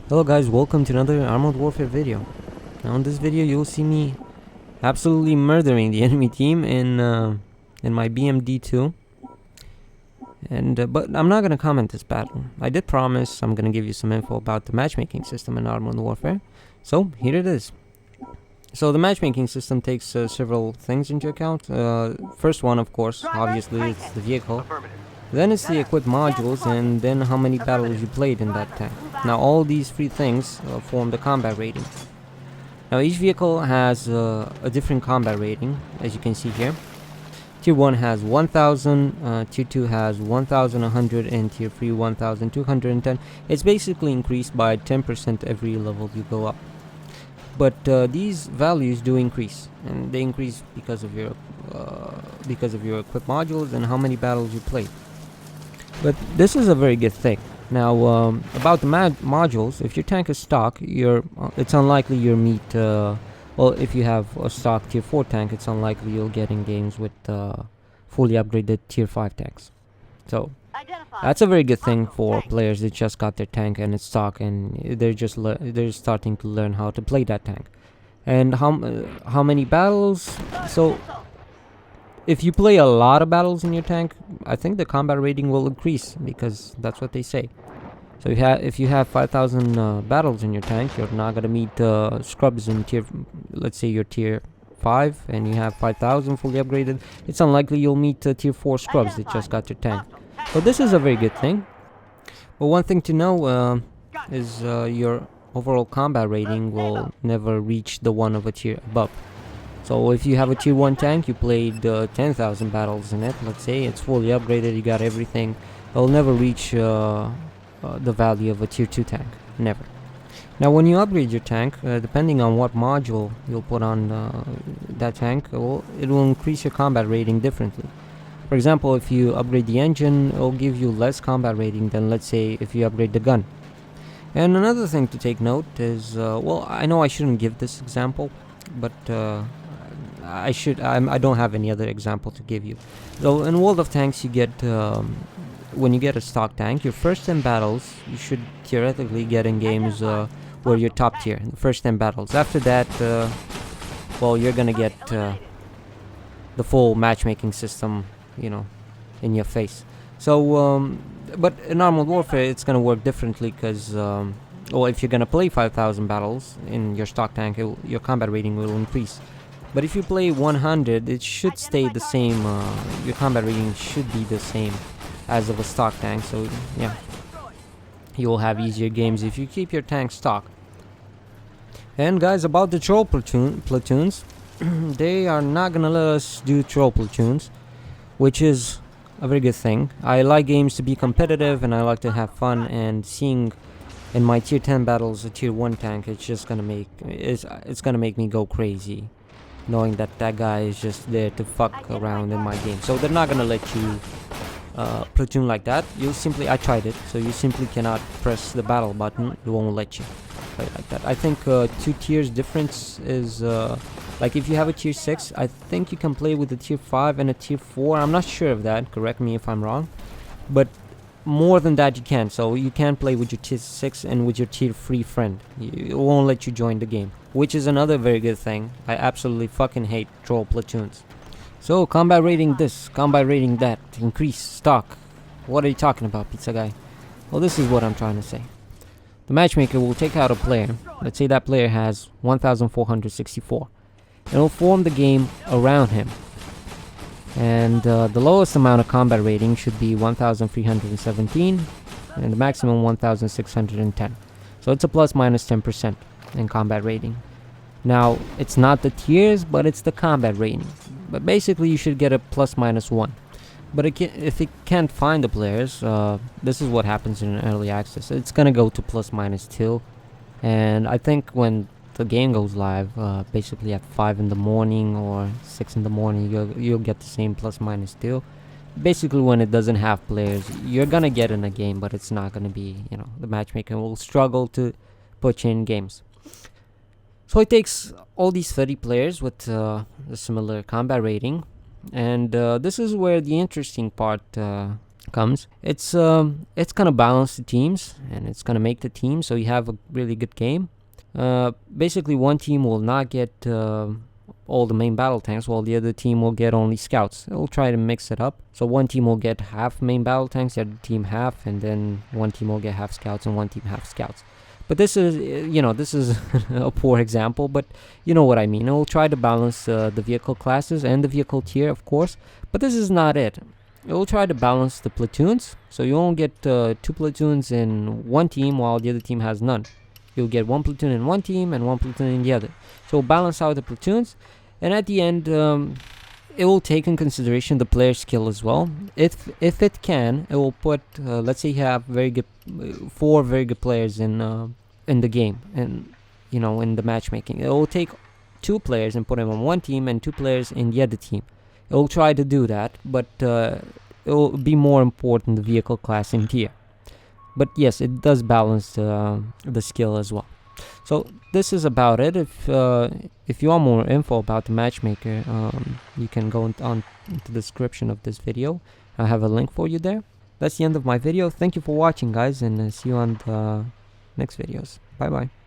Hello guys, welcome to another Armored Warfare video. Now in this video you'll see me absolutely murdering the enemy team in my BMD2. But I'm not gonna comment this battle. I did promise I'm gonna give you some info about the matchmaking system in Armored Warfare. So here it is. So the matchmaking system takes several things into account. First one, of course, obviously, it's the vehicle. Then it's the equipped modules, and then how many battles you played in that tank. Now all these three things form the combat rating. Now each vehicle has a different combat rating, as you can see here. Tier 1 has 1000, Tier 2 has 1100, and Tier 3 1210. It's basically increased by 10% every level you go up. But these values do increase, and they increase because of your equipped modules and how many battles you played. But this is a very good thing. Now, about the modules, if your tank is stock, it's unlikely you'll meet. Well, if you have a stock tier 4 tank, it's unlikely you'll get in games with fully upgraded tier 5 tanks. So that's a very good thing for players that just got their tank and it's stock, and they're starting to learn how to play that tank. And how many battles? So if you play a lot of battles in your tank, I think the combat rating will increase, because that's what they say. So if you have 5,000 battles in your tank, you're not gonna meet scrubs in let's say you're tier 5 and you have 5,000 fully upgraded. It's unlikely you'll meet tier 4 scrubs that just got your tank. So this is a very good thing. But one thing to know is your overall combat rating will never reach the one of a tier above. So if you have a tier 1 tank, you played 10,000 battles in it, let's say, it's fully upgraded, you got everything, it'll never reach the value of a tier 2 tank, never. Now when you upgrade your tank, depending on what module you'll put on that tank, it will increase your combat rating differently. For example, if you upgrade the engine, it'll give you less combat rating than, let's say, if you upgrade the gun. And another thing to take note is, well, I know I shouldn't give this example, but I don't have any other example to give you. So in World of Tanks, you get when you get a stock tank, your first 10 battles you should theoretically get in games where you're top tier. The first 10 battles. After that, well, you're gonna get the full matchmaking system, in your face. So, but in Armored Warfare, it's gonna work differently, because well, if you're gonna play 5,000 battles in your stock tank, your combat rating will increase. But if you play 100, it should stay the same. Your combat rating should be the same as of a stock tank. So yeah, you will have easier games if you keep your tank stock. And guys, about the troll platoons, they are not gonna let us do troll platoons, which is a very good thing. I like games to be competitive and I like to have fun, and seeing in my tier 10 battles a tier 1 tank, it's just gonna make me go crazy, knowing that guy is just there to fuck around in my game. So they're not gonna let you platoon like that. I tried it, so you simply cannot press the battle button, it won't let you play like that. I think 2 tiers difference is like if you have a tier 6, I think you can play with a tier 5 and a tier 4. I'm not sure of that, correct me if I'm wrong, but more than that you can. So you can play with your tier 6 and with your tier 3 friend. It won't let you join the game, which is another very good thing. I absolutely fucking hate troll platoons. So combat rating this, combat rating that, increase stock. What are you talking about, pizza guy? Well, this is what I'm trying to say. The matchmaker will take out a player. Let's say that player has 1464. And it'll form the game around him. And the lowest amount of combat rating should be 1317, and the maximum 1610. So it's a plus minus 10% in combat rating. Now, it's not the tiers, but it's the combat rating. But basically, you should get a plus minus 1. But if it can't find the players, this is what happens in early access. It's gonna go to plus minus 2. And I think when the game goes live, basically at 5 in the morning or 6 in the morning, you'll get the same plus minus 2. Basically, when it doesn't have players, you're gonna get in a game, but it's not gonna be, the matchmaker will struggle to put you in games. So it takes all these 30 players with a similar combat rating, and this is where the interesting part comes, it's gonna balance the teams and it's gonna make the team so you have a really good game. Basically, one team will not get all the main battle tanks, while the other team will get only scouts. It'll try to mix it up. So one team will get half main battle tanks, the other team half, and then one team will get half scouts and one team half scouts. But this is, this is a poor example, but you know what I mean. It will try to balance the vehicle classes and the vehicle tier, of course, but this is not it. It will try to balance the platoons, so you won't get 2 platoons in one team while the other team has none. You'll get 1 platoon in one team and 1 platoon in the other. So balance out the platoons, and at the end, it will take in consideration the player skill as well. If it can, it will put, let's say you have 4 very good players in the game, and in the matchmaking. It will take 2 players and put them on one team and 2 players in the other team. It will try to do that, but it will be more important the vehicle class and tier. But yes, it does balance the skill as well. So this is about it. If you want more info about the matchmaker, you can go on into the description of this video. I have a link for you there. That's the end of my video. Thank you for watching, guys, and see you on the next videos. Bye bye.